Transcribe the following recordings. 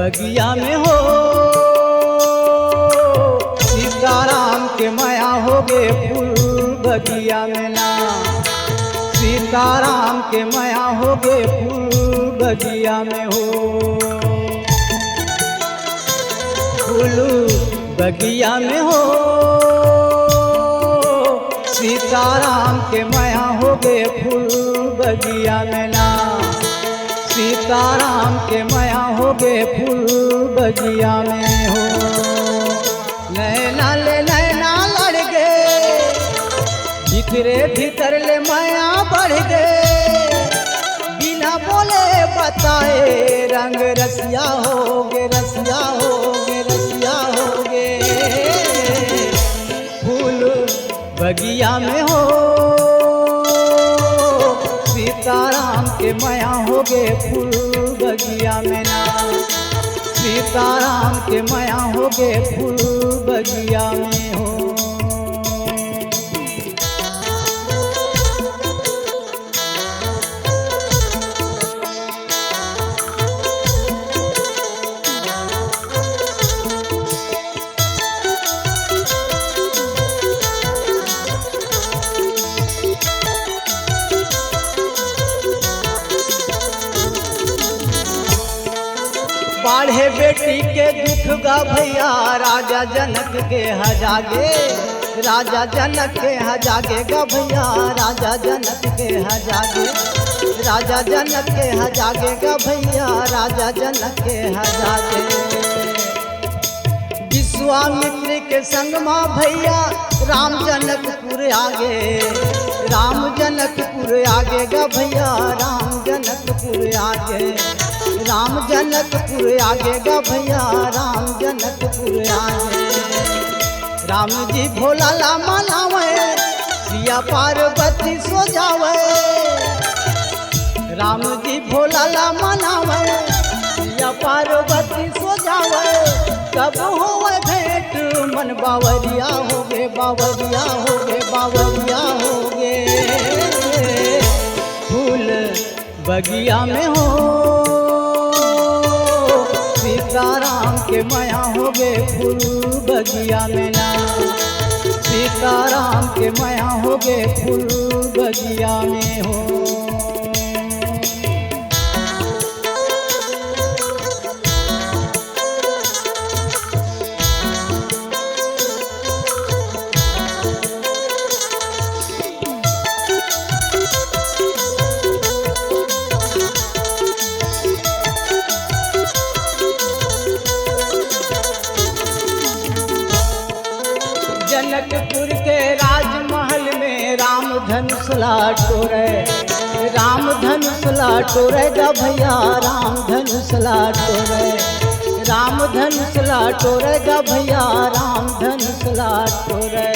बगिया में हो सीताराम के माया हो गे फूल बगिया में ना। सीताराम के माया हो गे फूल बगिया में हो। फूल बगिया में हो सीताराम के माया हो गे फूल बगिया में ना। सीताराम के माया हो गे फूल बगिया में हो। नैना ले नैना लड़ गे भीतरे भीतर ले माया बढ़ गे। बिना बोले बताए रंग रसिया हो गे रसिया हो गे रसिया हो गे। फूल बगिया में हो सीताराम के माया हो गे फूल बगिया में ना। सीताराम के माया हो गे फूल बगिया में हो। बाढ़े बेटी के दुख गा भैया राजा जनक के हजागे। राजा जनक के हजागे गा भैया राजा जनक के हजागे। राजा जनक के हजागे गा भैया राजा जनक के हजागे। विश्वामित्र के संग माँ भैया राम जनकपुर आगे। राम जनकपुर आगे गा भैया राम जनकपुर आगे। राम जनकपुर आगे गा भैया राम जनकपुर आगे। राम जी भोला ला मनावे सिया पार्वती सो जावे। राम जी भोला ला मनावे सिया पार्वती सो जावे। कब होवे भेंट मन बावरिया हो गे बावरिया हो गे बावरिया हो गे। फूल बगिया में हो सीताराम के माया हो गे फूल बगिया में ना। सीताराम के माया हो गे फूल बगिया में हो। जनकपुर के राजमहल में राम धनुष लाटोरे। राम धनुष लाटोरे गा भैया राम धनुष लाटोरे। राम धनुष लाटोरे गा भैया राम धनुष लाटोरे।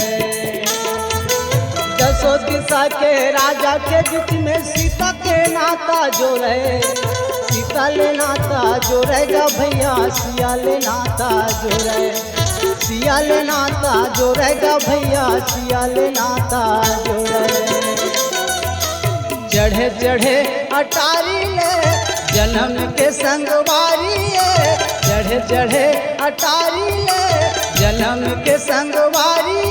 दसों दिशा के राजा के बीच में सीता के नाता जोड़े। सीता ले नाता जोड़ेगा भैया सिया ले नाता जोड़े। सिया ले नाता जोड़ेगा भैया सिया ले नाता जोड़े। चढ़े चढ़े अटारी ले जन्म के संगवारी। चढ़े चढ़े अटारी ले जन्म के संगवारी।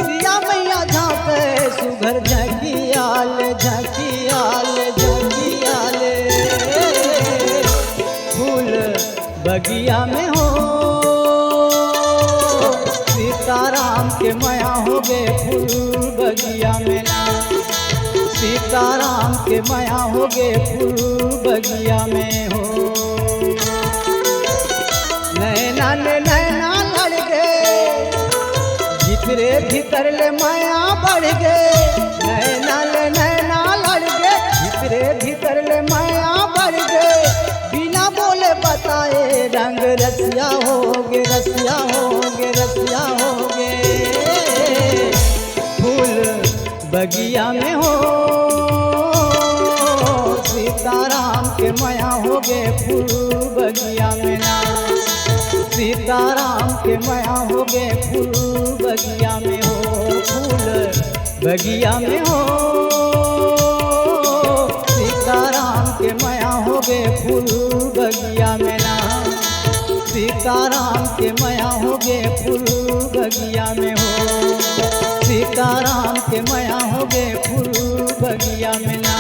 सिया मैया झांके सुघर झकियाल झकियाल झकियाल। फूल बगिया में हो सीताराम के माया हो गे फूल बगिया में ना। सीताराम के माया हो गे फूल बगिया में हो। नैना ले नैना लड़ गे भीतरे भीतर ले माया बढ़ गे। नैना ले नैना लड़ गे भीतरे भीतर ले माया बढ़ गे। बिना बोले बताए रंग रसिया हो गे रसिया हो गे रसिया हो गे। फूल बगिया में हो सीताराम के माया हो गे फूल बगिया में ना। सीताराम के माया हो गे फूल बगिया में हो। फूल बगिया में हो सीताराम के माया हो गे फूल बगिया में ना। सीताराम के माया हो गे फूल बगिया में हो, सीताराम के माया हो गे फूल बगिया में ना,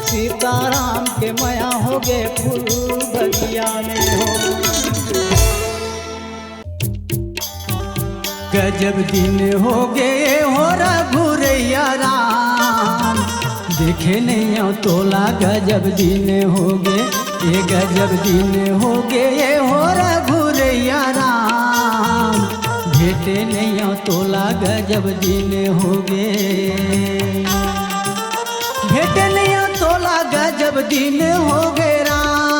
सीताराम के माया हो गे फूल बगिया में हो। गजब दिन हो गए हो रघुरैया राम, देखे नहीं आओ तोला गजब दिन हो गए, ये गजब दिन हो गए हो रघुरैया राम, भेटे नहीं आओ तोला गजब दिन हो गए, भेटे नहीं आओ तोला गजब दिन हो गए राम,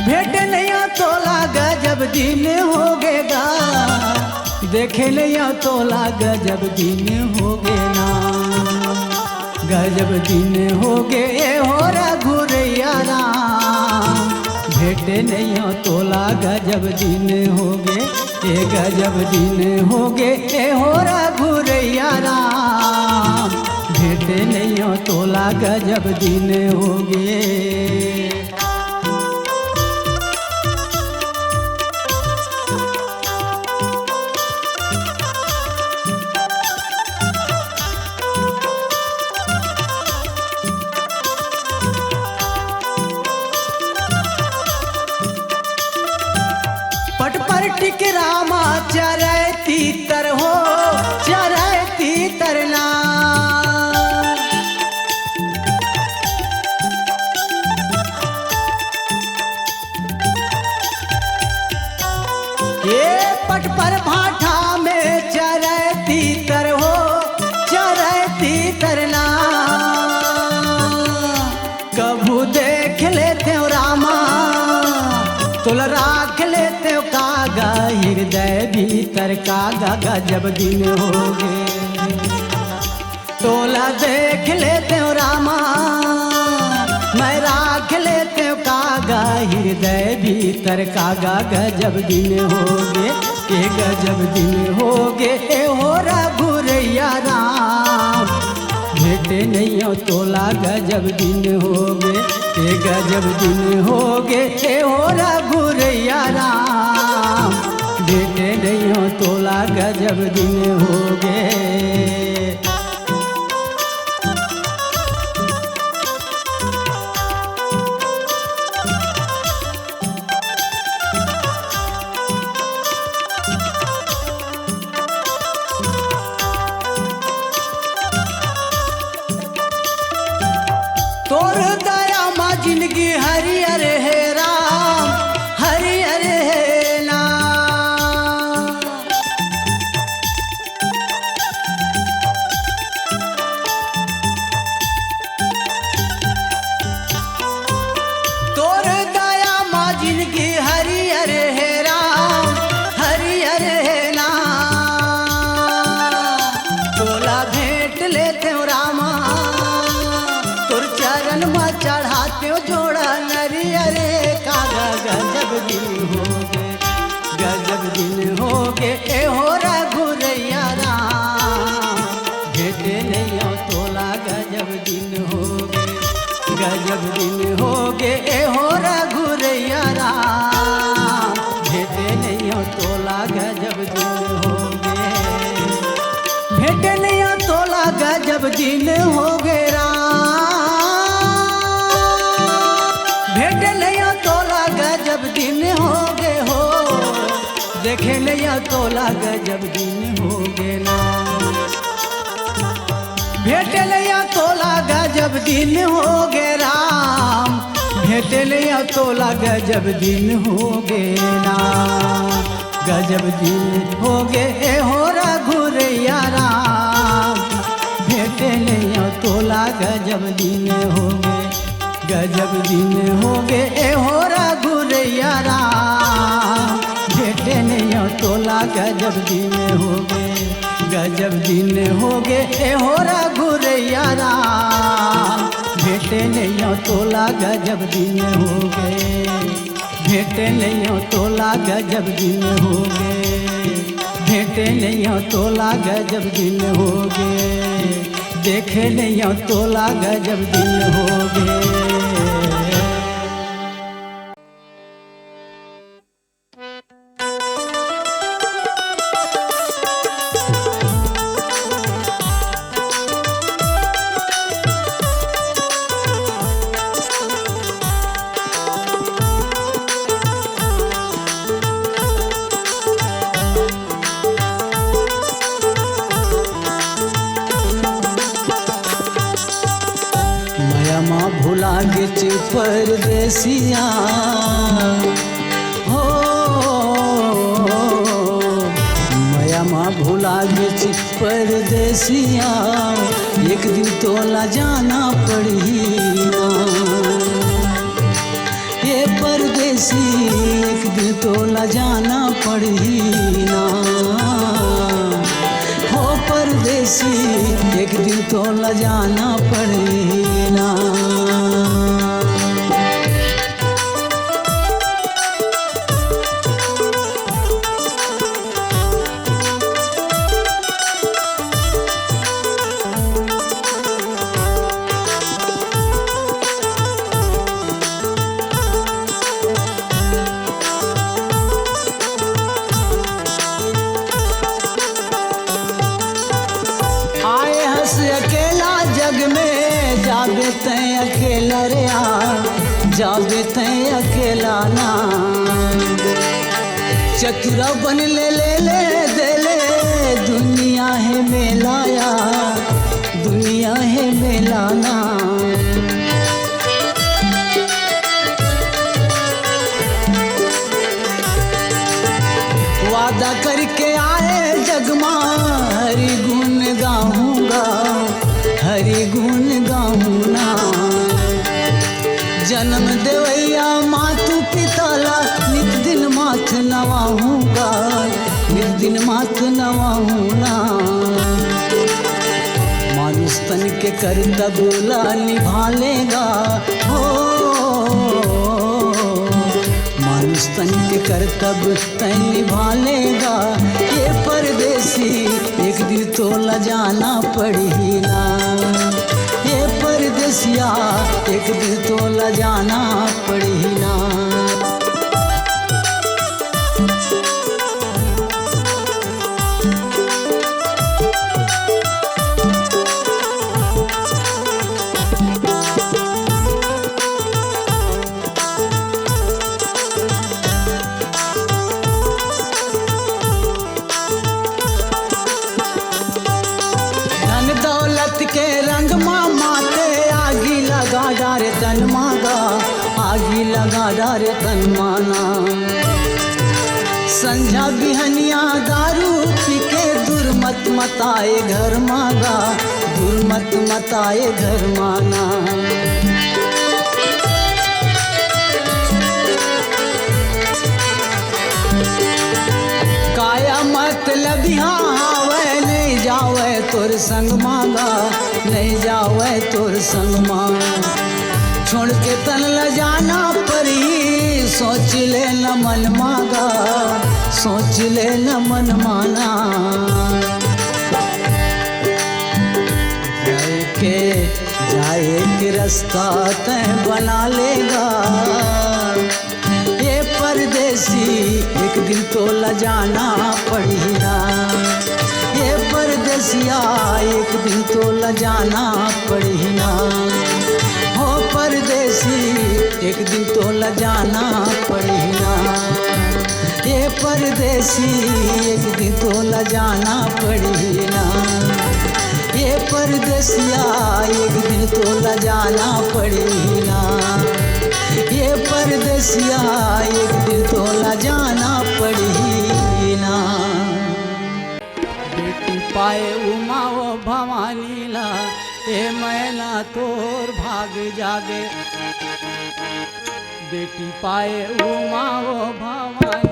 भेटे नहीं आओ तोला गजब दिन हो गेगा, देखे नहीं आओ तोला गजब दिन हो गे ना, गजब दिन हो गे हो रघुरैया राम, भेटे नहीं आओ तोला गजब दिन हो गे, ये गजब दिन हो गे हो रघुरैया राम, भेटे नहीं आओ तोला गजब दिन हो गे। पट पर टिक रामा चरै तीतर हो, चरै तीतरना, ये पट पर भाठा में चरै तीतर हो, चरै तीतरना, कभू देख लेते हो रामा तोला राख लेते हो कागा, हृदय भीतर कागा गजब दिन हो गए, तोला देख लेते हो रामा मैं राख लेते हो कागा, हृदय भीतर कागा गजब दिन हो गए, ये गजब दिन हो गए हो रघुरैया राम, भेटे नहीं हो तोला गजब दिन हो गए, ये गजब दिन हो गए हो रघुरैया राम, भेटे नहीं हो तोला गजब दिन हो गए। तोर दया माँ जिंदगी हरियर है राम, हरियर है ना, तोर दया माँ जिंदगी हरियर है राम, हरियर है ना, तोला भेंट लेते हो रामा तोर चरण में चढ़ाते हो जोड़ा नरियरे कागा गजब दिन हो गे, गजब दिन हो गे हो रघुरैया राम, भेटे नहीं आओ तोला गजब दिन हो गे, गजब दिन हो गे हो रघुरैया राम, भेटे नहीं आओ तोला गजब दिन हो गे, भेटे नहीं आओ तोला गजब दिन हो गे राम, भेटे नहीं आओ तोला गजब दिन हो गे हो, देखे नहीं आओ तोला गजब दिन हो गे ना, भेटे नहीं आओ तोला गजब दिन हो गे राम, भेटे नहीं आओ तोला गजब दिन हो गे ना, गजब दिन हो गे हो रघुरैया राम, भेटे नहीं आओ तोला गजब दिन हो गे, गजब दिन हो गे हो रघुरैया राम, भेटे नहीं आओ तोला गजब दिन हो गे, गजब दिन हो गे हो रघुरैया राम, भेटे नहीं आओ तोला गजब दिन हो गे, भेटे नहीं आओ तोला गजब दिन हो गे, भेटे नहीं आओ तोला गजब दिन हो गे, देखे नहीं तोला गजब दिन हो गए। माँ भुला गे परदेसिया हो, माया माँ भुला गे परदेसिया, एक दिन तोला जाना पड़ी ना। ये परदेसी एक दिन तोला जाना पड़ी ना, हो परदेसी एक दिन तोला जाना पड़ी ना। अकेला जग में जाबे तैं अकेला रे जाबे तैं अकेला ना। चतुरा बन ले दे ले दुनिया है मेलाया, दुनिया है मेलाना। वादा करके आए जगमा हरि गुण गाऊंगा, हरि गुण गाऊंना। जन्म देवैया मातु पिताला नित दिन माथ नवाऊंगा, नित दिन माथ नवाऊंना। मानुष तन के कर्तव्य निभा लेगा हो, मानुष तन के कर्तव्य तय निभा लेगा। ये परदेसी एक दिन तोला जाना पड़ी ना, ये परदेसिया एक दिन तोला जाना पड़ी ना। के रंग माते आगी लगा डारे तन मागा, आगी लगा डारे तन माना। संझा बिहनिया दारू पी के दुर्मत मताए घर मागा, दुर्मत मताए घर माना। काया मतलब यहाँ आवे नहीं जावे तोर संग मांगा, नहीं जावे तोर संग मांगा। छोड़ के तन ल जाना परी, सोच ले न मन मांगा, सोच ले न मन माना। जाए के रास्ता तय बना लेगा, ये परदेसी एक दिन तोला जाना पड़ी ना। ये परदेसिया एक दिन तोला जाना पड़ी ना, हो परदेसी एक दिन तोला जाना पड़ी ना। ये परदेसी एक दिन तोला जाना पड़ी ना, ये परदेसिया एक दिन तोला जाना पड़ी ना। ये परदेसिया एक दिन तोला जाना पड़ी ना। बेटी पाए उमा वो भवानी ला, ए मैना तोर भाग जागे। बेटी पाए उमा वो भवानी